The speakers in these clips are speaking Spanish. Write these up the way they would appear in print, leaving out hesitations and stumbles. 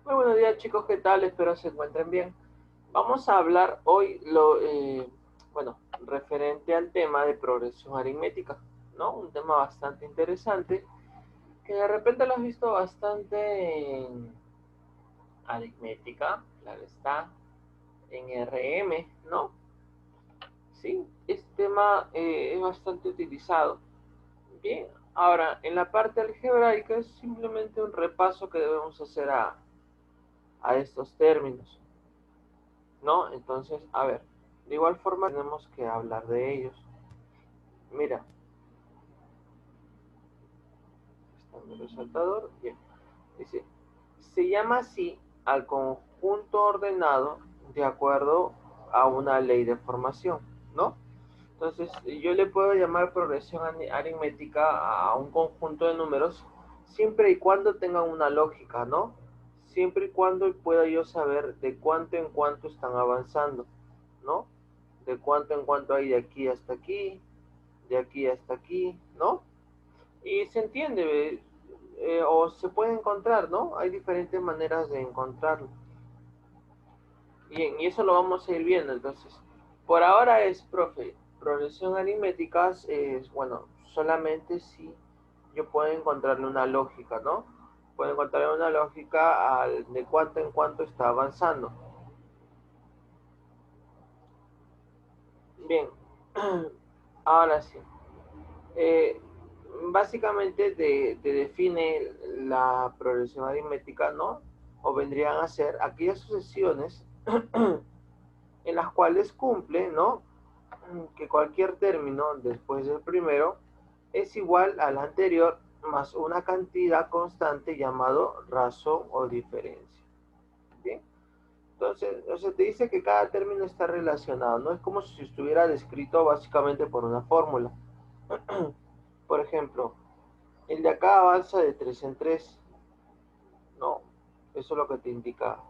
Muy buenos días chicos, ¿qué tal? Espero se encuentren bien. Vamos a hablar hoy, bueno, referente al tema de progresión aritmética, ¿no? Un tema bastante interesante que de repente lo has visto bastante en aritmética, claro está, en RM, ¿no? Sí, este tema es bastante utilizado. Bien, ahora en la parte algebraica es simplemente un repaso que debemos hacer a estos términos. ¿No? Entonces, a ver, de igual forma tenemos que hablar de ellos. Mira, está en el resaltador, bien. Dice, se llama así al conjunto ordenado de acuerdo a una ley de formación, ¿no? Entonces, yo le puedo llamar progresión aritmética a un conjunto de números siempre y cuando tengan una lógica, ¿no? Siempre y cuando pueda yo saber de cuánto en cuánto están avanzando, ¿no? De cuánto en cuánto hay de aquí hasta aquí, de aquí hasta aquí, ¿no? Y se entiende, o se puede encontrar, ¿no? Hay diferentes maneras de encontrarlo. Bien, y eso lo vamos a ir viendo. Entonces, por ahora es, profe, progresión aritmética es, bueno, solamente si yo puedo encontrarle una lógica, ¿no? Puedo encontrarle una lógica de cuánto en cuánto está avanzando. Bien, ahora sí. Eh, Básicamente te define la progresión aritmética, ¿no? O vendrían a ser aquellas sucesiones en las cuales cumple, ¿no? Que cualquier término después del primero es igual al anterior más una cantidad constante llamado razón o diferencia. ¿Bien? Entonces, o sea, te dice que cada término está relacionado, no es como si estuviera descrito básicamente por una fórmula. Por ejemplo, el de acá avanza de 3 en 3, ¿no? Eso es lo que te indica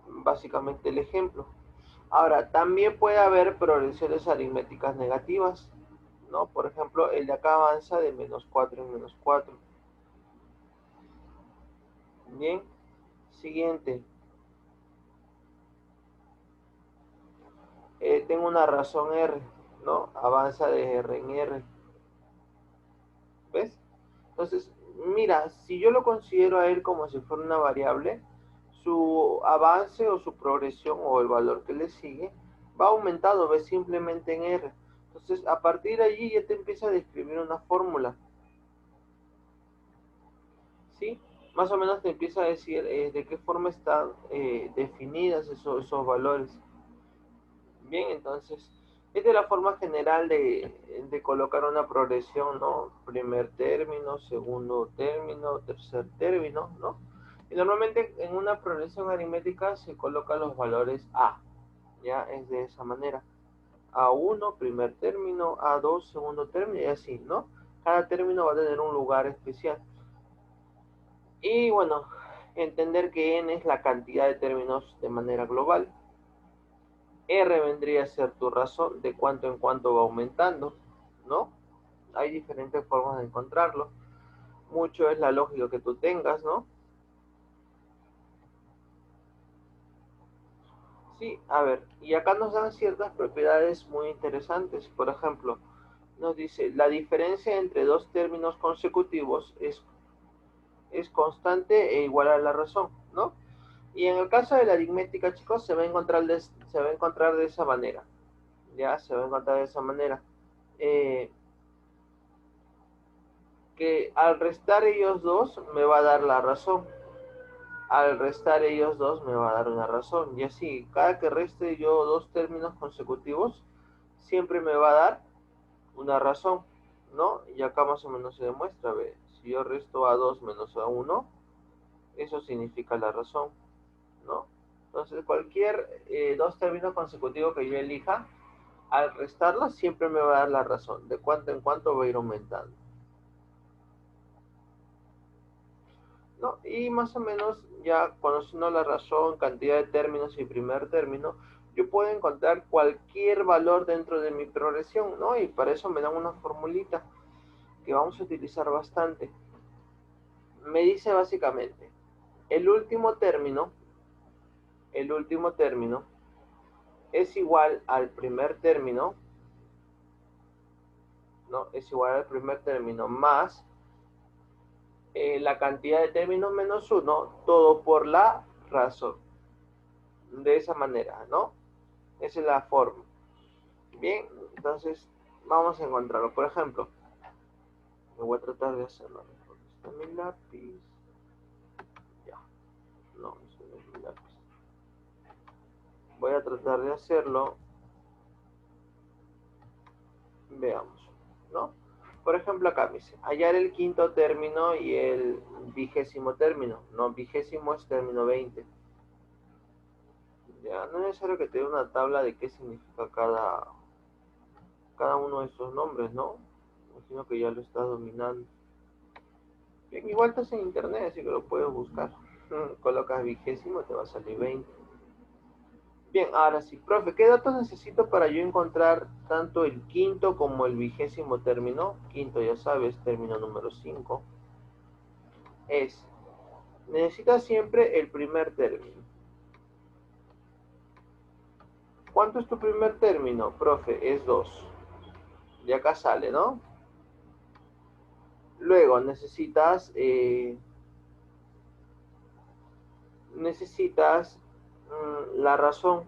básicamente el ejemplo. Ahora, también puede haber progresiones aritméticas negativas, ¿no? Por ejemplo, el de acá avanza de menos 4 en menos 4. Bien, siguiente. Tengo una razón R, ¿no? Avanza de R en R. ¿Ves? Entonces, mira, si yo lo considero a él como si fuera una variable, su avance o su progresión o el valor que le sigue va aumentando, ves simplemente en R. Entonces, a partir de allí ya te empieza a describir una fórmula, ¿sí? Más o menos te empieza a decir de qué forma están definidas esos valores. Bien, entonces, esta es la forma general de colocar una progresión, ¿no? Primer término, segundo término, tercer término, ¿no? Y normalmente en una progresión aritmética se colocan los valores A, ya es de esa manera. A1, primer término, A2, segundo término, y así, ¿no? Cada término va a tener un lugar especial. Y bueno, entender que n es la cantidad de términos de manera global. R vendría a ser tu razón de cuánto en cuánto va aumentando, ¿no? Hay diferentes formas de encontrarlo. Mucho es la lógica que tú tengas, ¿no? Sí, a ver, y acá nos dan ciertas propiedades muy interesantes. Por ejemplo, nos dice, la diferencia entre dos términos consecutivos es constante e igual a la razón, ¿no? Y en el caso de la aritmética, chicos, se va a encontrar de esa manera. Ya, se va a encontrar de esa manera. Eh, que al restar ellos dos me va a dar la razón. Al restar ellos dos me va a dar una razón. Y así, cada que reste yo dos términos consecutivos, siempre me va a dar una razón, ¿no? Y acá más o menos se demuestra, ¿ve? Si yo resto a 2 menos a uno, eso significa la razón, ¿no? Entonces, cualquier dos términos consecutivos que yo elija, al restarlos siempre me va a dar la razón, de cuánto en cuánto va a ir aumentando. ¿No? Y más o menos ya conociendo la razón, cantidad de términos y primer término, yo puedo encontrar cualquier valor dentro de mi progresión, ¿no? Y para eso me dan una formulita que vamos a utilizar bastante. Me dice básicamente el último término es igual al primer término, ¿no? Es igual al primer término más la cantidad de términos menos 1, todo por la razón. De esa manera, ¿no? Esa es la forma. Bien, entonces vamos a encontrarlo. Por ejemplo, me voy a tratar de hacerlo. Está mi lápiz. Ya. No, eso no es mi lápiz. Voy a tratar de hacerlo. Veamos, ¿no? Por ejemplo, acá me dice, hallar el quinto término y el 20º término. No, 20º es término 20. Ya, no es necesario que te dé una tabla de qué significa cada uno de estos nombres, ¿no? Imagino que ya lo estás dominando. Bien, igual estás en internet, así que lo puedes buscar. Colocas 20º, te va a salir 20. Bien, ahora sí, profe, ¿qué datos necesito para yo encontrar tanto el quinto como el 20º término? Quinto, ya sabes, término número 5. Necesitas siempre el primer término. ¿Cuánto es tu primer término, profe? Es 2. Y acá sale, ¿no? Luego necesitas la razón.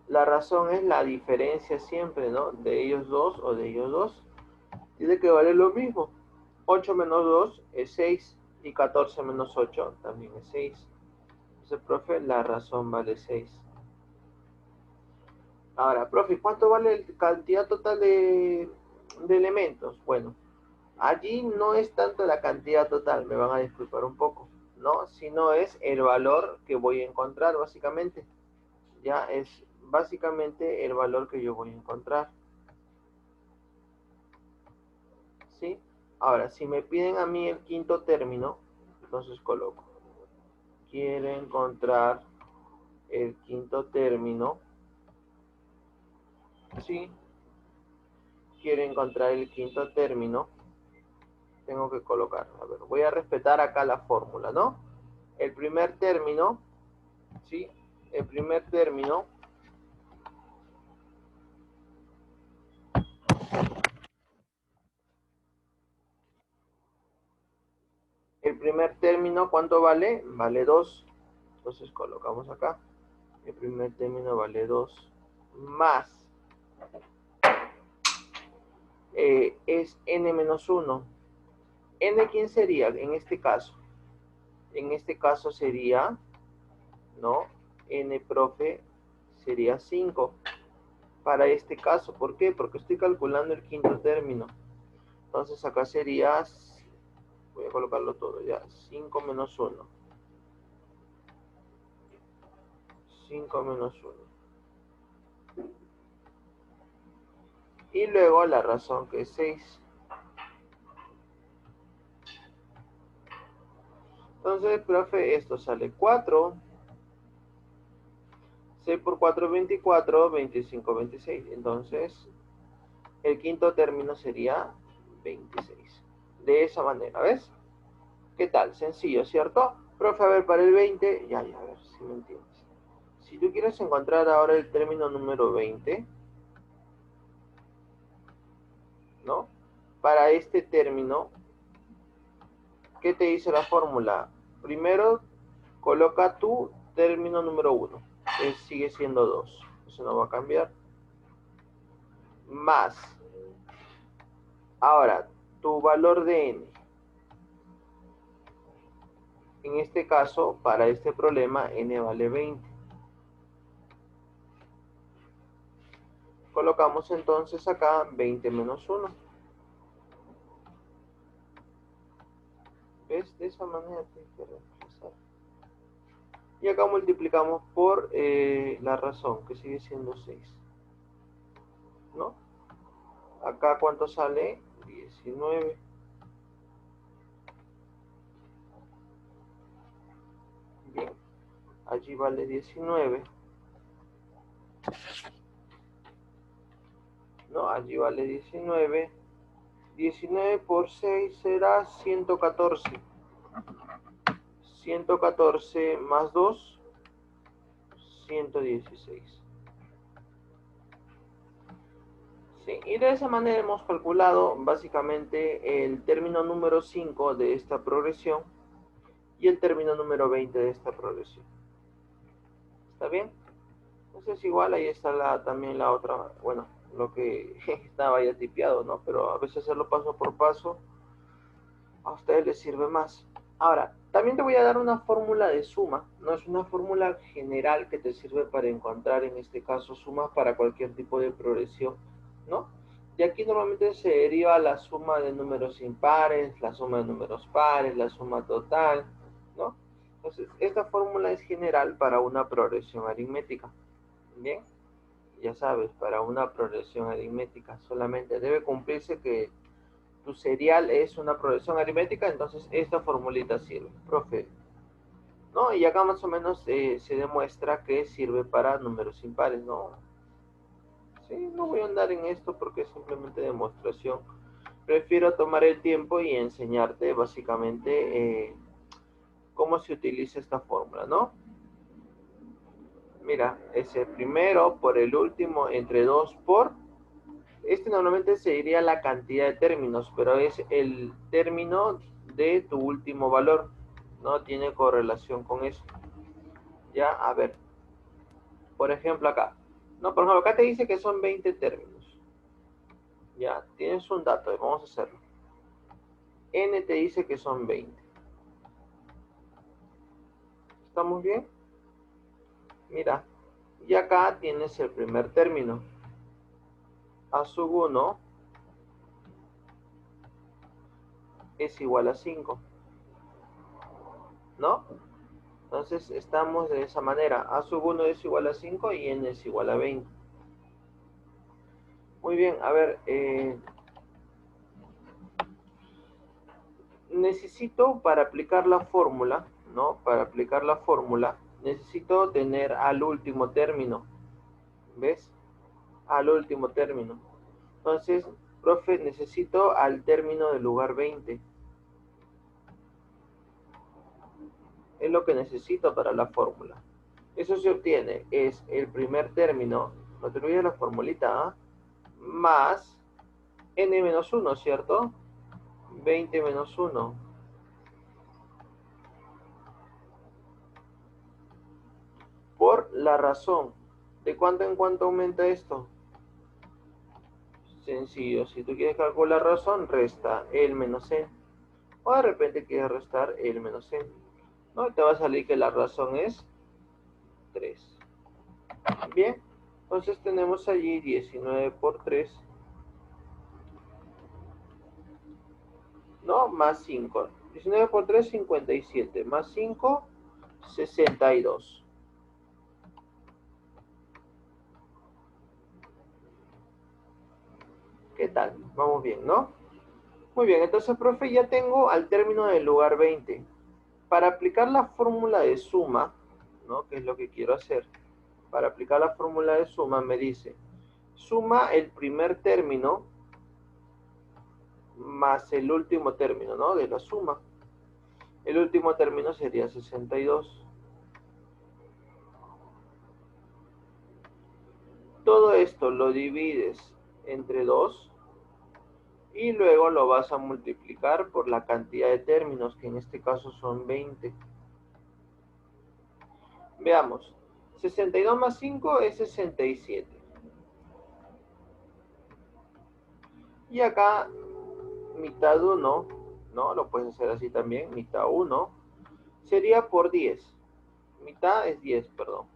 La razón es la diferencia siempre, ¿no? De ellos dos o de ellos dos. Tiene que valer lo mismo. 8 menos 2 es 6 y 14 menos 8 también es 6. Entonces, profe, la razón vale 6. Ahora, profe, ¿cuánto vale la cantidad total de elementos? Bueno, allí no es tanto la cantidad total, me van a disculpar un poco, ¿no? Sino es el valor que voy a encontrar, básicamente. Ya es básicamente el valor que yo voy a encontrar. ¿Sí? Ahora, si me piden a mí el quinto término, entonces coloco. Quiero encontrar el quinto término. ¿Sí? Quiero encontrar el quinto término. Tengo que colocar. A ver, voy a respetar acá la fórmula, ¿no? El primer término, ¿sí? El primer término ¿cuánto vale? Vale 2. Entonces colocamos acá. El primer término vale 2 más es n menos 1. ¿N quién sería en este caso? En este caso sería, ¿no? N, profe, sería 5. Para este caso, ¿por qué? Porque estoy calculando el quinto término. Entonces acá sería, voy a colocarlo todo ya, 5 menos 1. 5 menos 1. Y luego la razón que es 6. Entonces, profe, esto sale 4. 6 por 4 es 24, 25, 26. Entonces, el quinto término sería 26. De esa manera, ¿ves? ¿Qué tal? Sencillo, ¿cierto? Profe, a ver, para el 20, ya, a ver si me entiendes. Si tú quieres encontrar ahora el término número 20, ¿no? Para este término, ¿qué te dice la fórmula? Primero, coloca tu término número 1, que sigue siendo 2. Eso no va a cambiar. Más. Ahora, tu valor de n. En este caso, para este problema, n vale 20. Colocamos entonces acá 20 menos 1. ¿Ves? De esa manera tienes que reemplazar. Y acá multiplicamos por la razón, que sigue siendo 6. ¿No? Acá, ¿cuánto sale? 19. Bien. Allí vale 19. ¿No? Allí vale 19. 19 por 6 será 114. 114 más 2, 116. Sí, y de esa manera hemos calculado básicamente el término número 5 de esta progresión y el término número 20 de esta progresión. ¿Está bien? Entonces igual ahí está también la otra, bueno, lo que estaba ya tipeado, ¿no? Pero a veces hacerlo paso por paso a ustedes les sirve más. Ahora, también te voy a dar una fórmula de suma, no es una fórmula general que te sirve para encontrar, en este caso, sumas para cualquier tipo de progresión, ¿no? Y aquí normalmente se deriva la suma de números impares, la suma de números pares, la suma total, ¿no? Entonces, esta fórmula es general para una progresión aritmética, ¿bien? Ya sabes, para una progresión aritmética solamente debe cumplirse que tu serial es una progresión aritmética, entonces esta formulita sirve, profe. ¿No? Y acá más o menos se demuestra que sirve para números impares, ¿no? Sí, no voy a andar en esto porque es simplemente demostración. Prefiero tomar el tiempo y enseñarte básicamente cómo se utiliza esta fórmula, ¿no? Mira, es el primero por el último entre 2 por... Este normalmente se diría la cantidad de términos, pero es el término de tu último valor. No tiene correlación con eso. Ya, a ver. Por ejemplo, acá. No, por ejemplo, acá te dice que son 20 términos. Ya, tienes un dato, vamos a hacerlo. N te dice que son 20. ¿Estamos bien? Mira, y acá tienes el primer término. A sub 1 es igual a 5. ¿No? Entonces estamos de esa manera. A sub 1 es igual a 5 y N es igual a 20. Muy bien, a ver. Necesito para aplicar la fórmula, ¿no? Para aplicar la fórmula, necesito tener al último término. ¿Ves? Al último término. Entonces, profe, necesito al término del lugar 20. Es lo que necesito para la fórmula. Eso se obtiene, es el primer término, no te olvides la formulita, ¿eh? Más n menos 1, ¿cierto? 20 menos 1. Por la razón. ¿De cuánto en cuánto aumenta esto? Sencillo, si tú quieres calcular la razón, resta el menos n. O de repente quieres restar el menos n. ¿No? Te va a salir que la razón es 3. Bien, entonces tenemos allí 19 por 3, ¿no? Más 5. 19 por 3, 57. Más 5, 62. ¿Qué tal? Vamos bien, ¿no? Muy bien, entonces, profe, ya tengo al término del lugar 20. Para aplicar la fórmula de suma, ¿no? Que es lo que quiero hacer. Para aplicar la fórmula de suma me dice, suma el primer término más el último término, ¿no? De la suma. El último término sería 62. Todo esto lo divides entre 2 y luego lo vas a multiplicar por la cantidad de términos, que en este caso son 20. Veamos, 62 más 5 es 67. Y acá, mitad 1, ¿no? Lo puedes hacer así también, mitad 1, sería por 10. Mitad es 10, perdón.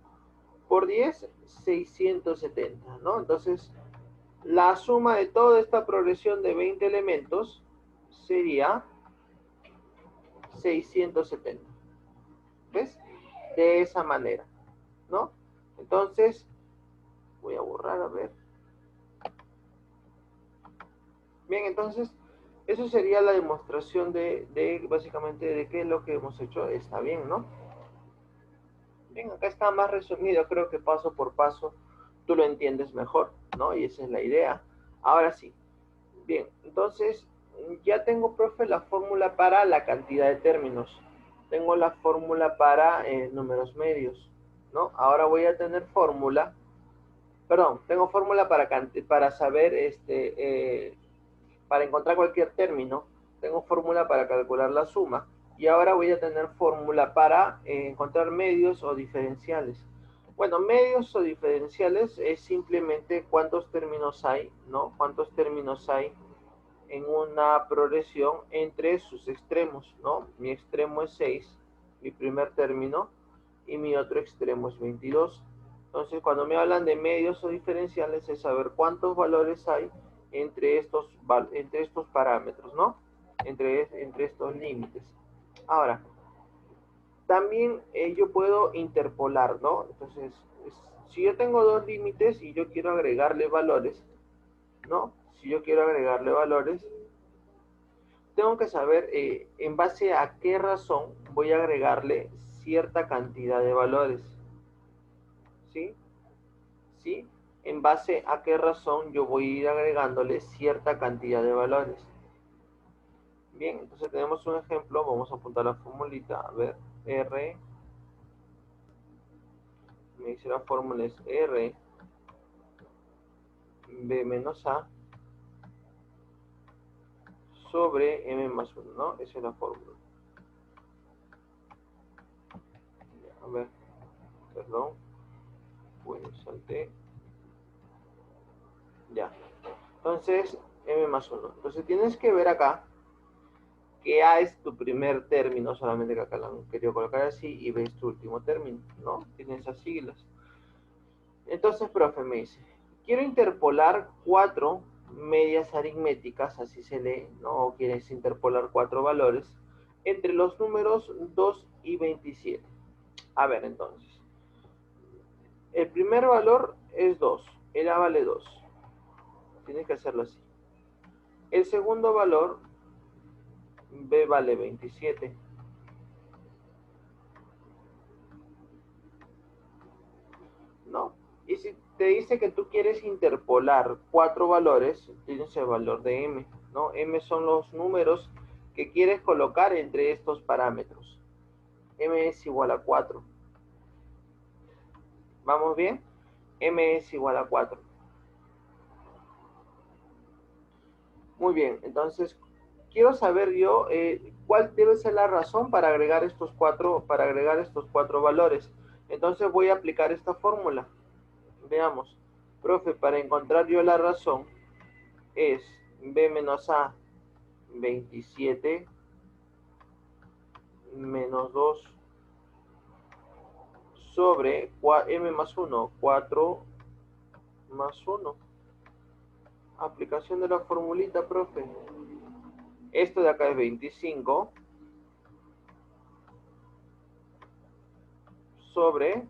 Por 10, 670, ¿no? Entonces, la suma de toda esta progresión de 20 elementos sería 670. ¿Ves? De esa manera, ¿no? Entonces, voy a borrar, a ver. Bien, entonces, eso sería la demostración de básicamente de qué es lo que hemos hecho está bien, ¿no? Bien, acá está más resumido, creo que paso por paso tú lo entiendes mejor, ¿no? Y esa es la idea. Ahora sí. Bien, entonces ya tengo, profe, la fórmula para la cantidad de términos. tengo la fórmula para números medios, ¿no? Ahora voy a tener fórmula, perdón, tengo fórmula para saber, para encontrar cualquier término, tengo fórmula para calcular la suma, y ahora voy a tener fórmula para encontrar medios o diferenciales. Bueno, medios o diferenciales es simplemente cuántos términos hay, ¿no? Cuántos términos hay en una progresión entre sus extremos, ¿no? Mi extremo es 6, mi primer término, y mi otro extremo es 22. Entonces, cuando me hablan de medios o diferenciales, es saber cuántos valores hay entre estos parámetros, ¿no? Entre estos límites. Ahora, también yo puedo interpolar, ¿no? Entonces, si yo tengo dos límites y yo quiero agregarle valores, ¿no? Si yo quiero agregarle valores, tengo que saber en base a qué razón voy a agregarle cierta cantidad de valores. ¿Sí? ¿Sí? En base a qué razón yo voy a ir agregándole cierta cantidad de valores. Bien, entonces tenemos un ejemplo, vamos a apuntar la formulita, a ver, R, me dice la fórmula es R, B menos A, sobre M más 1, ¿no? Esa es la fórmula. A ver, perdón, pues salté. Ya. Entonces, M más 1. Entonces tienes que ver acá que A es tu primer término, solamente que acá lo han querido colocar así, y B es tu último término, ¿no? Tiene esas siglas. Entonces, profe, me dice, quiero interpolar 4 medias aritméticas, así se lee, ¿no? O quieres interpolar 4 valores, entre los números 2 y 27. A ver, entonces. El primer valor es 2, el A vale 2. Tienes que hacerlo así. El segundo valor, B vale 27. ¿No? Y si te dice que tú quieres interpolar 4 valores, tienes el valor de M, ¿no? M son los números que quieres colocar entre estos parámetros. M es igual a 4. ¿Vamos bien? M es igual a 4. Muy bien, entonces quiero saber yo cuál debe ser la razón para agregar estos cuatro valores. Entonces voy a aplicar esta fórmula. Veamos, profe, para encontrar yo la razón es B menos A 27 menos 2 sobre M más 1, 4 más 1. Aplicación de la formulita, profe. Esto de acá es 25 sobre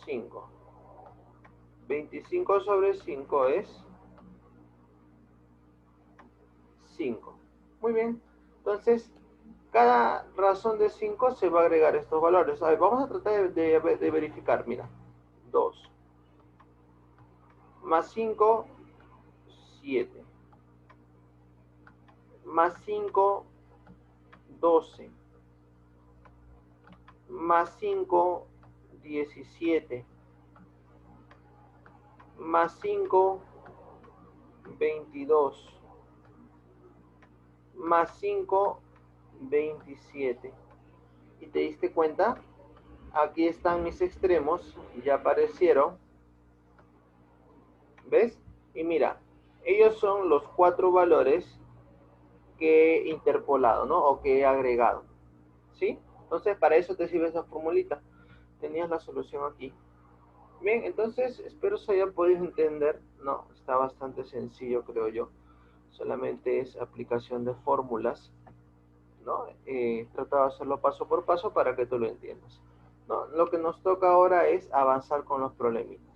5. 25 sobre 5 es 5. Muy bien. Entonces, cada razón de 5 se va a agregar estos valores. A ver, vamos a tratar de verificar. Mira, 2 más 5, 7. Más 5, 12. Más 5, 17. Más 5, 22. Más 5, 27. ¿Y te diste cuenta? Aquí están mis extremos, ya aparecieron. ¿Ves? Y mira, ellos son los 4 valores que he interpolado, ¿no? O que he agregado. ¿Sí? Entonces, para eso te sirve esa formulita. Tenías la solución aquí. Bien, entonces, espero se haya podido entender. No, está bastante sencillo, creo yo. Solamente es aplicación de fórmulas, ¿no? Trata de hacerlo paso por paso para que tú lo entiendas, ¿no? Lo que nos toca ahora es avanzar con los problemitas.